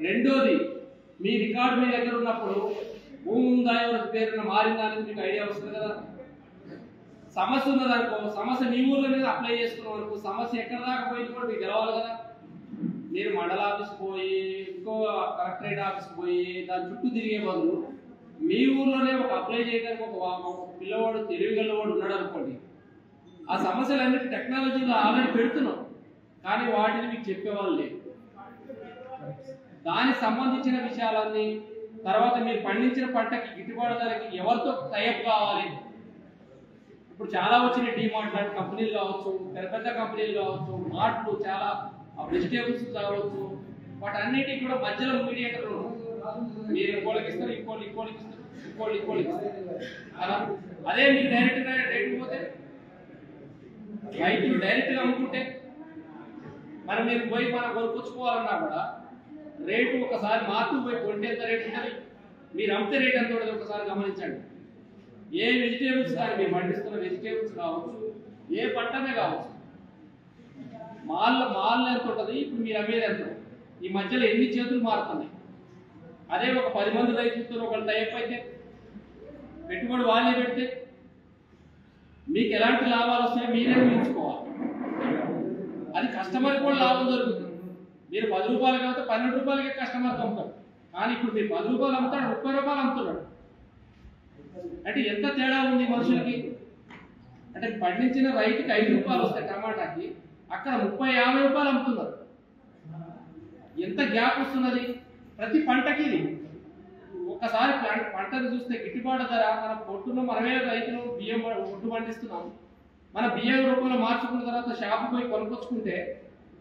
రెండోది, మీ రికార్డు మీ దగ్గర ఉన్నప్పుడు భూమి ఉందా ఎవరి పేరున మారిందా అనేది మీకు ఐడియా వస్తుంది కదా. సమస్య ఉన్నదనుకో, సమస్య మీ ఊళ్ళో మీద అప్లై చేసుకున్నాం అనుకో, సమస్య ఎక్కడ దాకా పోయింది కూడా మీకు తెలవాలి కదా. మీరు మండల ఆఫీస్ పోయి ఇంకో కలెక్టరేట్ ఆఫీస్ పోయి దాని చుట్టూ తిరిగే బదులు మీ ఊర్లోనే ఒక అప్లై చేయడానికి ఒక పిల్లవాడు తెలివిగలవాడు ఉన్నాడు అనుకోండి, ఆ సమస్యలన్నిటి టెక్నాలజీలో ఆల్రెడీ పెడుతున్నాం, కానీ వాటిని మీకు చెప్పేవాళ్ళు లేదు. దానికి సంబంధించిన విషయాలన్నీ, తర్వాత మీరు పండించిన పంటకి గిట్టుబాటు ధరకి ఎవరితో టైఅప్ కావాలి. ఇప్పుడు చాలా వచ్చినాయి, డిమార్ట్ లాంటి కంపెనీలు కావచ్చు, పెద్ద పెద్ద కంపెనీలు కావచ్చు, మార్ట్లు, చాలా వెజిటేబుల్స్ కావచ్చు, వాటన్నిటికి కూడా మధ్యలో మీడియేటర్లు మీరు ఇంకోళ్ళకి ఇస్తారు, ఇంకోళ్ళకి ఇస్తారు. అదే మీరు డైరెక్ట్ రేటు పోతే రైతులు డైరెక్ట్గా అమ్ముకుంటే మనం మీరు పోయి మనం కొనుక్కొచ్చుకోవాలన్నా కూడా రేటు ఒకసారి మార్పు పోయి కొంటే ఎంత రేటు ఉంటుంది, మీరు అమ్మితే రేట్ ఎంత ఉంటుంది ఒకసారి గమనించండి. ఏ వెజిటేబుల్స్ కానీ మీరు పండిస్తున్న వెజిటేబుల్స్ కావచ్చు, ఏ పంటనే కావచ్చు, మాల్ ఎంత ఉంటుంది, ఇప్పుడు మీరు అమ్మేది ఎంత, ఈ మధ్యలో ఎన్ని చేతులు మారుతున్నాయి. అదే ఒక 10 మంది రైతులతో ఒకళ్ళు టైప్ అయితే పెట్టుబడి వాళ్ళే పెడితే మీకు ఎలాంటి లాభాలు వస్తాయో మీరే ఊహించుకోవాలి. అది కస్టమర్ కూడా లాభం దొరుకుతుంది. మీరు 10 రూపాయలు కాబట్టి 12 రూపాయలకే కస్టమర్కి అమ్ముతారు, కానీ ఇప్పుడు మీరు 10 రూపాయలు అమ్ముతాడు, 30 రూపాయలు అమ్ముతున్నాడు. అంటే ఎంత తేడా ఉంది మనుషులకి. అంటే పండించిన రైతుకి 5 రూపాయలు వస్తాయి టమాటాకి, అక్కడ 30-50 రూపాయలు అమ్ముతున్నారు. ఎంత గ్యాప్ వస్తున్నది ప్రతి పంటకి. ఒక్కసారి పంటను చూస్తే గిట్టుబాటు ధర, మన పొట్టును మనమే రైతులు బియ్యం ఒడ్డు పండిస్తున్నాం, మన బియ్యం రూపంలో మార్చుకున్న తర్వాత షాపు పోయి కొనుక్కొచ్చుకుంటే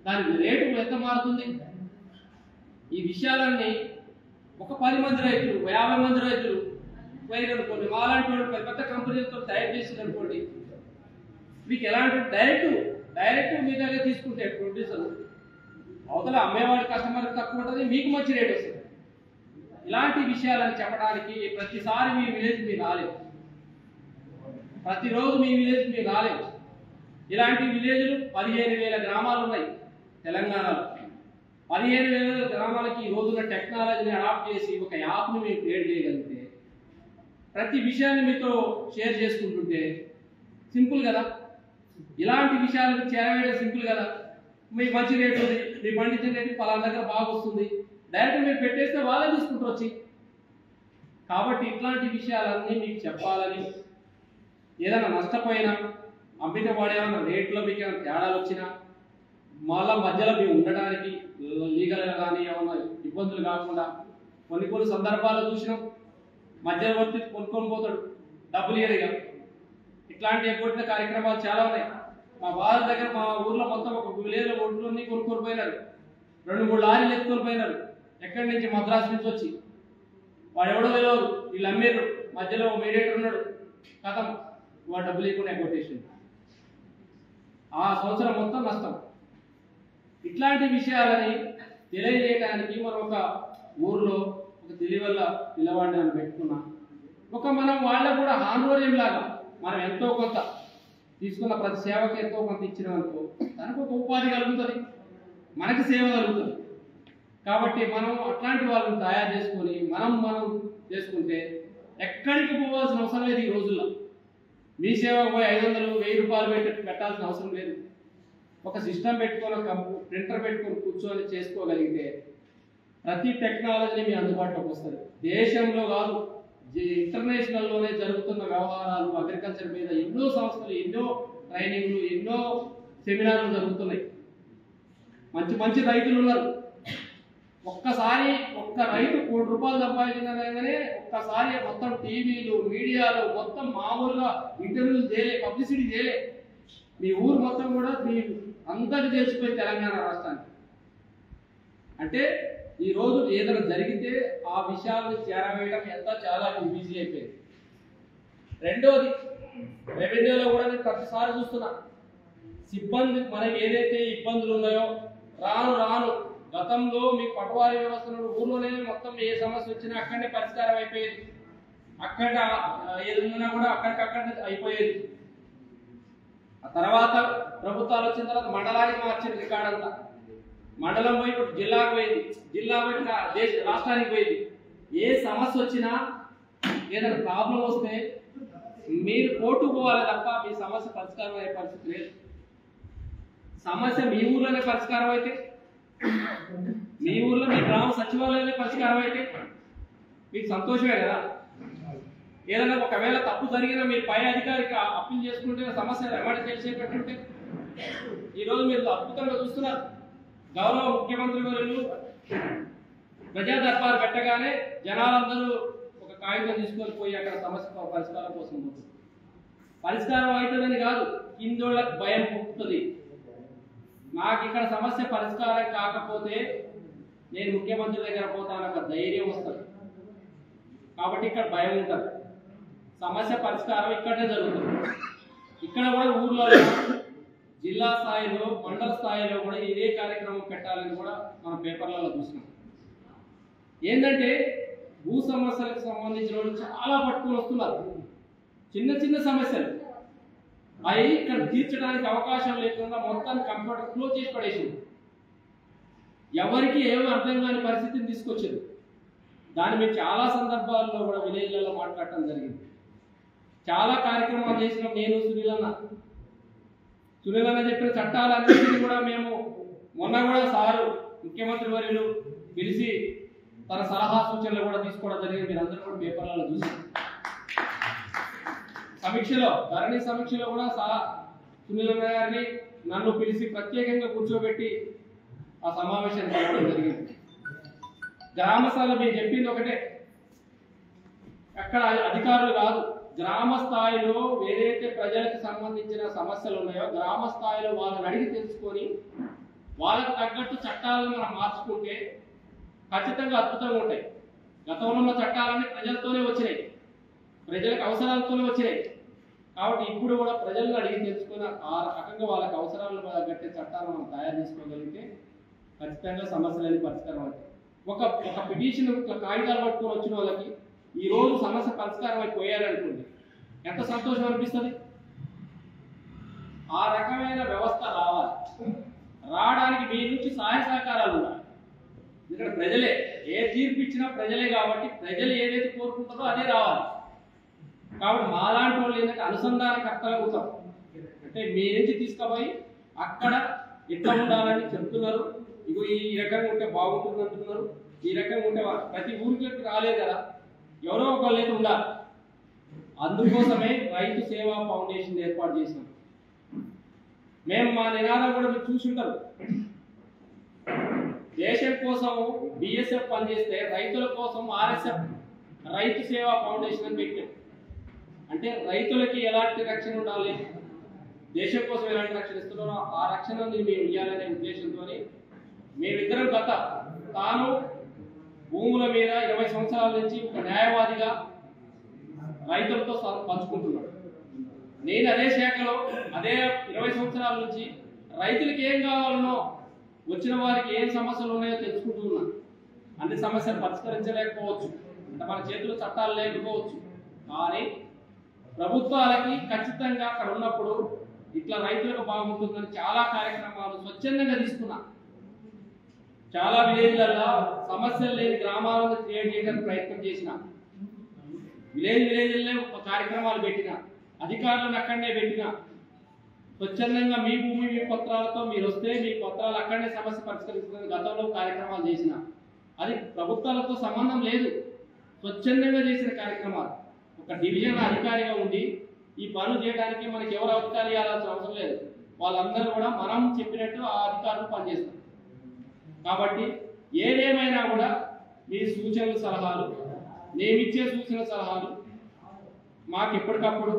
దాని రేటు ఎంత మారుతుంది. ఈ విషయాలన్నీ ఒక 10 మంది రైతులు, 50 మంది రైతులు పోయి అనుకోండి, మాలాంటి వాళ్ళు పెద్ద పెద్ద కంపెనీలతో టైప్ చేసి అనుకోండి, మీకు ఎలాంటి డైరెక్ట్ మీ దగ్గర తీసుకుంటే ప్రొడ్యూసర్ అవతల అమ్మేవాడి కస్టమర్కి తక్కువ ఉంటుంది, మీకు మంచి రేట్ వస్తుంది. ఇలాంటి విషయాలను చెప్పడానికి ప్రతిసారి మీ విలేజ్ మీరు రాలేదు, ప్రతిరోజు మీ విలేజ్ మీరు రాలేదు. ఇలాంటి విలేజ్లు 15,000 గ్రామాలు ఉన్నాయి తెలంగాణలో. 15,000 గ్రామాలకి ఈ రోజున టెక్నాలజీని అడాప్ట్ చేసి ఒక యాప్ని మేము క్రియేట్ చేయగలిగితే, ప్రతి విషయాన్ని మీతో షేర్ చేసుకుంటుంటే సింపుల్ కదా. ఇలాంటి విషయాలకు చేరవేయడం సింపుల్ కదా. మీకు మంచి రేటు ఉంది, మీ పండించిన రేటు పలానా దగ్గర బాగా వస్తుంది, డైరెక్ట్ మీరు పెట్టేస్తే వాళ్ళే తీసుకుంటారు వచ్చి. కాబట్టి ఇట్లాంటి విషయాలన్నీ మీకు చెప్పాలని, ఏదైనా నష్టపోయినా అమ్మితే వాడేమన్నా రేట్లో మీకు ఏమైనా తేడాలు వచ్చినా మళ్ళా మధ్యలో మేము ఉండడానికి లీగల్గా కానీ ఏమన్నా ఇబ్బందులు కాకుండా, కొన్ని సందర్భాలు చూసినాం మధ్యవర్తి కొనుక్కొని పోతాడు, డబ్బులు ఇయ్యరుగా. ఇట్లాంటి ఎగ్గొట్టిన కార్యక్రమాలు చాలా ఉన్నాయి. మా బాధ దగ్గర మా ఊర్లో మొత్తం ఒక విలేజ్లో ఒడ్లన్నీ కొనుక్కొని పోయినారు, 2-3 లారీలు ఎత్తుకొని పోయినారు, ఎక్కడి నుంచి మద్రాసు నుంచి వచ్చి. వాడు ఎవడో తెలియదు, వీళ్ళు అమ్మేరు, మధ్యలో మీడియేటర్ ఉన్నాడు, కథం వాడు డబ్బులు లేకుండా ఎగ్గొట్టేసింది. ఆ సంవత్సరం మొత్తం నష్టం. ఇట్లాంటి విషయాలని తెలియజేయడానికి మనం ఒక ఊర్లో ఒక తెలివల్ల పిల్లవాడిని అని పెట్టుకున్నాం. మనం వాళ్ళకు కూడా హానోరియం లాగా మనం ఎంతో కొంత తీసుకున్న ప్రతి సేవకి ఎంతో కొంత ఇచ్చినామనుకో, దానికి ఒక ఉపాధి కలుగుతుంది, మనకి సేవ కలుగుతుంది. కాబట్టి మనం అట్లాంటి వాళ్ళని తయారు చేసుకొని మనం చేసుకుంటే ఎక్కడికి పోవాల్సిన అవసరం లేదు. ఈ రోజుల్లో మీ సేవకు పోయి 500-1000 రూపాయలు పెట్టాల్సిన అవసరం లేదు. ఒక సిస్టమ్ పెట్టుకొని, ఒక ప్రింటర్ పెట్టుకొని కూర్చొని చేసుకోగలిగితే ప్రతి టెక్నాలజీ మీ అందుబాటులోకి వస్తుంది. దేశంలో కాదు, ఇంటర్నేషనల్లోనే జరుగుతున్న వ్యవహారాలు, అగ్రికల్చర్ మీద ఎన్నో సంస్థలు, ఎన్నో ట్రైనింగ్లు, ఎన్నో సెమినార్లు జరుగుతున్నాయి. మంచి రైతులు ఉన్నారు. ఒక్కసారి ఒక్క రైతు 1 కోటి రూపాయలు సంపాదించగానే ఒక్కసారి మొత్తం టీవీలు, మీడియాలు మొత్తం మామూలుగా ఇంటర్వ్యూలు చేయలే, పబ్లిసిటీ చేయలే. మీ ఊరు మొత్తం కూడా మీ అందరికి తెలిసిపోయి తెలంగాణ రాష్ట్రానికి. అంటే ఈ రోజు ఏదైనా జరిగితే ఆ విషయాలను చేరవేయడం చాలా ఈజీ అయిపోయింది. రెండోది, రెవెన్యూలో కూడా నేను ప్రతిసారి చూస్తున్నా, సిబ్బంది మనకి ఏదైతే ఇబ్బందులు ఉన్నాయో రాను గతంలో మీ పటవారీ వ్యవస్థ ఊర్లోనే మొత్తం ఏ సమస్య వచ్చినా అక్కడనే పరిష్కారం అయిపోయేది, అక్కడ ఏది ఉన్నా కూడా అక్కడికక్కడనే అయిపోయేది. ఆ తర్వాత ప్రభుత్వాలు వచ్చిన తర్వాత మండలానికి మార్చిన రికార్డ్ అంతా మండలం పోయి ఇప్పుడు జిల్లాకు పోయింది, జిల్లా పోయి రాష్ట్రానికి పోయింది. ఏ సమస్య వచ్చినా ఏదైనా ప్రాబ్లం వస్తే మీరు కోర్టుకు పోవాలి తప్ప మీ సమస్య పరిష్కారం అయ్యే పరిస్థితి లేదు. సమస్య మీ ఊర్లోనే పరిష్కారం అయితే, మీ ఊర్లో మీ గ్రామ సచివాలయంలో పరిష్కారం అయితే మీకు సంతోషమే కదా. ఏదైనా ఒకవేళ తప్పు జరిగినా మీరు పై అధికారికి అప్పీల్ చేసుకుంటే సమస్య ఎమ్మడి తెలిసేటట్టుంటే ఈరోజు మీరు అద్భుతంగా చూస్తున్నారు. గౌరవ ముఖ్యమంత్రి వర్యులు ప్రజా దర్బారు పెట్టగానే జనాలందరూ ఒక కాగితం తీసుకొని పోయి అక్కడ సమస్య పరిష్కారం కోసం పోతుంది. పరిష్కారం అవుతుందని కాదు, కిందోళ్ళకి భయం పుట్టుతుంది. నాకు ఇక్కడ సమస్య పరిష్కారం కాకపోతే నేను ముఖ్యమంత్రి దగ్గర పోతానన్న ధైర్యం వస్తుంది. కాబట్టి ఇక్కడ భయం ఉంటుంది. సమస్య పరిష్కారం ఇక్కడనే జరుగుతుంది. ఇక్కడ కూడా ఊర్లో జిల్లా స్థాయిలో మండల స్థాయిలో కూడా ఇదే కార్యక్రమం పెట్టాలని కూడా మనం పేపర్లలో చూసినాం. ఏంటంటే భూ సమస్యలకు సంబంధించిన వాళ్ళు చాలా పట్టుకుని వస్తున్నారు. చిన్న చిన్న సమస్యలు అవి ఇక్కడ తీర్చడానికి అవకాశం లేకుండా మొత్తాన్ని కంప్యూటర్ క్లోజ్ చేసి పడేసింది. ఎవరికి ఏమో అర్థం కాని పరిస్థితిని తీసుకొచ్చింది. దాన్ని మేము చాలా సందర్భాల్లో కూడా విలేజ్లలో మాట్లాడటం జరిగింది. చాలా కార్యక్రమాలు చేసినాం. నేను సునీల్ అన్న చెప్పిన చట్టాలన్నింటినీ కూడా మేము మొన్న కూడా సారు ముఖ్యమంత్రి వర్యులు పిలిచి తన సలహా సూచనలు కూడా తీసుకోవడం జరిగింది. మీరు అందరూ కూడా పేపర్లలో చూసి సమీక్షలో ధరణి సమీక్షలో కూడా సునీల్ అన్న గారిని నన్ను పిలిచి ప్రత్యేకంగా కూర్చోబెట్టి ఆ సమావేశాన్ని జరగడం జరిగింది. గ్రామ స్థాయిలో మీరు చెప్పింది ఒకటే, అక్కడ అధికారులు కాదు, గ్రామ స్థాయిలో ఏదైతే ప్రజలకు సంబంధించిన సమస్యలు ఉన్నాయో గ్రామ స్థాయిలో వాళ్ళని అడిగి తెలుసుకొని వాళ్ళకు తగ్గట్టు చట్టాలను మనం మార్చుకుంటే ఖచ్చితంగా అద్భుతంగా ఉంటాయి. గతంలో ఉన్న చట్టాలన్నీ ప్రజలతోనే వచ్చినాయి, ప్రజలకు అవసరాలతోనే వచ్చినాయి. కాబట్టి ఇప్పుడు కూడా ప్రజలను అడిగి తెలుసుకుని ఆ రకంగా వాళ్ళకి అవసరాలను తగ్గట్టే చట్టాలను మనం తయారు చేసుకోగలిగితే ఖచ్చితంగా సమస్యలని పరిష్కారం అవుతాయి. ఒక పిటిషన్ కాగితాలు పట్టుకొని వచ్చిన వాళ్ళకి ఈ రోజు సమస్య పరిష్కారం అయిపోయారనుకోండి, ఎంత సంతోషం అనిపిస్తుంది. ఆ రకమైన వ్యవస్థ రావాలి. రావడానికి మీ నుంచి సహాయ సహకారాలు ఉండాలి. ఇక్కడ ప్రజలే ఏ తీర్పు ఇచ్చినా ప్రజలే కాబట్టి ప్రజలు ఏదైతే కోరుకుంటారో అదే రావాలి. కాబట్టి మాలాంటి వాళ్ళు ఏంటంటే అనుసంధానకర్తలు అవుతాం. అంటే మీ నుంచి తీసుకుపోయి అక్కడ ఎట్లా ఉండాలని చెప్తున్నారు. ఇగో ఈ రకంగా ఉంటే బాగుంటుంది అంటున్నారు. ఈ రకంగా ఉంటే ప్రతి ఊరికి రాలేదు కదా, ఎవరో ఒకళ్ళు ఉండాలి. అందుకోసమే రైతు సేవా ఫౌండేషన్ ఏర్పాటు చేసినాం. మేము మా నినాదం కూడా మీరు చూసుంటారు. దేశం కోసం బిఎస్ఎఫ్ పనిచేస్తే రైతుల కోసం ఆర్ఎస్ఎఫ్ రైతు సేవా ఫౌండేషన్ అని పెట్టాం. అంటే రైతులకి ఎలాంటి రక్షణ ఉండాలి, దేశం కోసం ఎలాంటి రక్షణ ఇస్తున్నారో ఆ రక్షణని మేము ఇవ్వాలనే ఉద్దేశంతో మేమిద్దరం తాను భూముల మీద 20 సంవత్సరాల నుంచి ఒక న్యాయవాదిగా రైతులతో పంచుకుంటున్నాడు. నేను అదే శాఖలో అదే 20 సంవత్సరాల నుంచి రైతులకు ఏం కావాలనో వచ్చిన వారికి ఏం సమస్యలు ఉన్నాయో తెలుసుకుంటూ ఉన్నాను. అన్ని సమస్యలు పరిష్కరించలేకపోవచ్చు, అంటే మన చేతిలో చట్టాలు లేకపోవచ్చు. కానీ ప్రభుత్వాలకి ఖచ్చితంగా అక్కడ ఉన్నప్పుడు ఇట్లా రైతులకు బాగుంటుందని చాలా కార్యక్రమాలు స్వచ్ఛందంగా తీసుకున్నా. చాలా విలేజ్లలో సమస్యలు లేని గ్రామాలను క్రియేట్ చేయడానికి ప్రయత్నం చేసిన. విలేజ్లే ఒక కార్యక్రమాలు పెట్టిన, అధికారులను అక్కడనే పెట్టిన. స్వచ్ఛందంగా మీ భూమి మీ పత్రాలతో మీరు వస్తే మీ పత్రాలు అక్కడనే సమస్య పరిష్కరిస్తుందని గతంలో కార్యక్రమాలు చేసిన. అది ప్రభుత్వాలతో సంబంధం లేదు, స్వచ్ఛందంగా చేసిన కార్యక్రమాలు. ఒక డివిజన్ అధికారిగా ఉండి ఈ పనులు చేయడానికి మనకి ఎవరు అధికారి ఇవ్వాల్సిన అవసరం లేదు. వాళ్ళందరూ కూడా మనం చెప్పినట్టు ఆ అధికారులు పనిచేస్తారు. కాబట్టి ఏదేమైనా కూడా మీ సూచనలు సలహాలు, నేమిచ్చే సూచన సలహాలు మాకు ఎప్పటికప్పుడు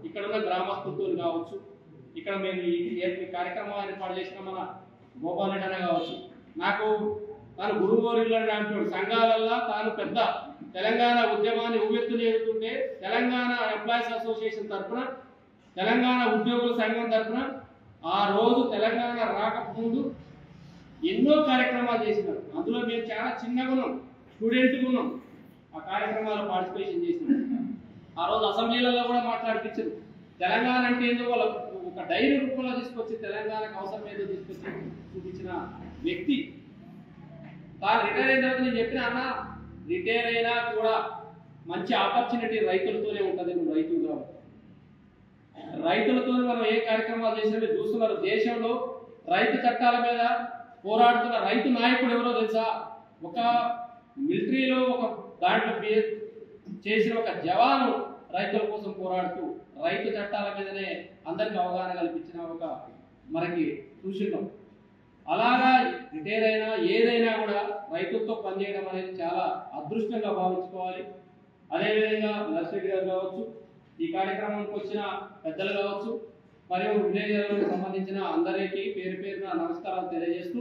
ఇక్కడ ఉన్న గ్రామస్తులతో కావచ్చు, ఇక్కడ మేము ఈ కార్యక్రమాలు ఏర్పాటు చేసిన మన గోపాల్ రెడ్డి అనే కావచ్చు, నాకు తాను గురుగోరిల్లు అంటాడు సంఘాలల్లో తాను పెద్ద తెలంగాణ ఉద్యమాన్ని ఉవ్వెత్తున ఎదుగుతుంటే తెలంగాణ ఎంప్లాయీస్ అసోసియేషన్ తరఫున, తెలంగాణ ఉద్యోగుల సంఘం తరఫున ఆ రోజు తెలంగాణ రాకముందు ఎన్నో కార్యక్రమాలు చేసినారు. అందులో మేము చాలా చిన్నగా ఉన్నాం, స్టూడెంట్గా ఉన్నాం. ఆ కార్యక్రమాల్లో పార్టిసిపేషన్ చేసినాం. ఆ రోజు అసెంబ్లీలలో కూడా మాట్లాడిపించారు. తెలంగాణ అంటే ఏందో వాళ్ళు ఒక డైరీ రూపంలో తీసుకొచ్చి తెలంగాణకు అవసరం ఏదో తీసుకొచ్చి చూపించిన వ్యక్తి తాను రిటైర్ అయిన తర్వాత నేను చెప్పిన అన్న రిటైర్ అయినా కూడా మంచి ఆపర్చునిటీ రైతులతోనే ఉంటుంది. నువ్వు రైతు కాబట్టి రైతులతో మనం ఏ కార్యక్రమాలు చేసినా మీరు చూస్తున్నారు. దేశంలో రైతు చట్టాల మీద పోరాడుతున్న రైతు నాయకుడు ఎవరో తెలుసా? ఒక మిలిటరీలో ఒక దాంట్లో చేసిన ఒక జవాను రైతుల కోసం పోరాడుతూ రైతు చట్టాల మీదనే అందరికి అవగాహన కల్పించిన ఒక మనకి చూసినాం. అలాగా రిటైర్ అయినా ఏదైనా కూడా రైతులతో పనిచేయడం అనేది చాలా అదృష్టంగా భావించుకోవాలి. అదేవిధంగా నర్సిరెడ్డి గారు కావచ్చు, ఈ కార్యక్రమానికి వచ్చిన పెద్దలు కావచ్చు, మరియు విలేజ్లకు సంబంధించిన అందరికీ పేరు పేరున నమస్కారాలు తెలియజేస్తూ,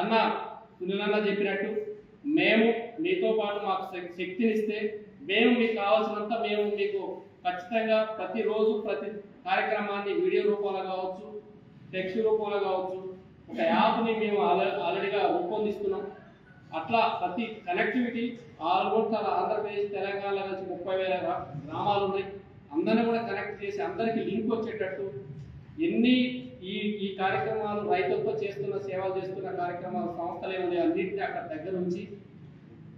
అన్న సునీల్ అన్న చెప్పినట్టు మేము మీతో పాటు మాకు శక్తినిస్తే మేము మీకు కావాల్సినంత మేము మీకు ఖచ్చితంగా ప్రతిరోజు ప్రతి కార్యక్రమాన్ని వీడియో రూపంలో కావచ్చు, టెక్స్ట్ రూపంలో కావచ్చు, ఒక యాప్ని మేము ఆల్రెడీగా రూపొందిస్తున్నాం. అట్లా ప్రతి కనెక్టివిటీ ఆల్మోస్ట్ ఆంధ్రప్రదేశ్ తెలంగాణలో కలిసి 30,000 గ్రామాలు ఉన్నాయి. అందరినీ కూడా కనెక్ట్ చేసి అందరికీ లింక్ వచ్చేటట్టు ఎన్ని ఈ కార్యక్రమాలు రైతులతో చేస్తున్న సేవలు చేస్తున్న కార్యక్రమాలు సంస్థలు ఏమున్నాయి అన్నింటినీ అక్కడ దగ్గర ఉంచి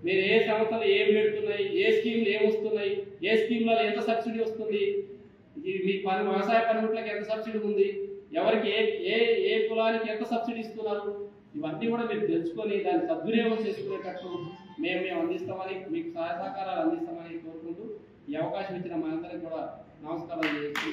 మీరు ఏ సంస్థలు ఏం పెడుతున్నాయి, ఏ స్కీమ్లు ఏమొస్తున్నాయి, ఏ స్కీమ్లలో ఎంత సబ్సిడీ వస్తుంది, మీ వ్యవసాయ పనిముట్లకు ఎంత సబ్సిడీ ఉంది, ఎవరికి ఏ కులానికి ఎంత సబ్సిడీ ఇస్తున్నారు, ఇవన్నీ కూడా మీరు తెలుసుకొని దాన్ని సద్వినియోగం చేసుకునేటట్టు మేము అందిస్తామని, మీకు సహాయ సహకారాలు అందిస్తామని కోరుకుంటూ ఈ అవకాశం ఇచ్చిన మనందరికీ కూడా నమస్కారాలు చేస్తూ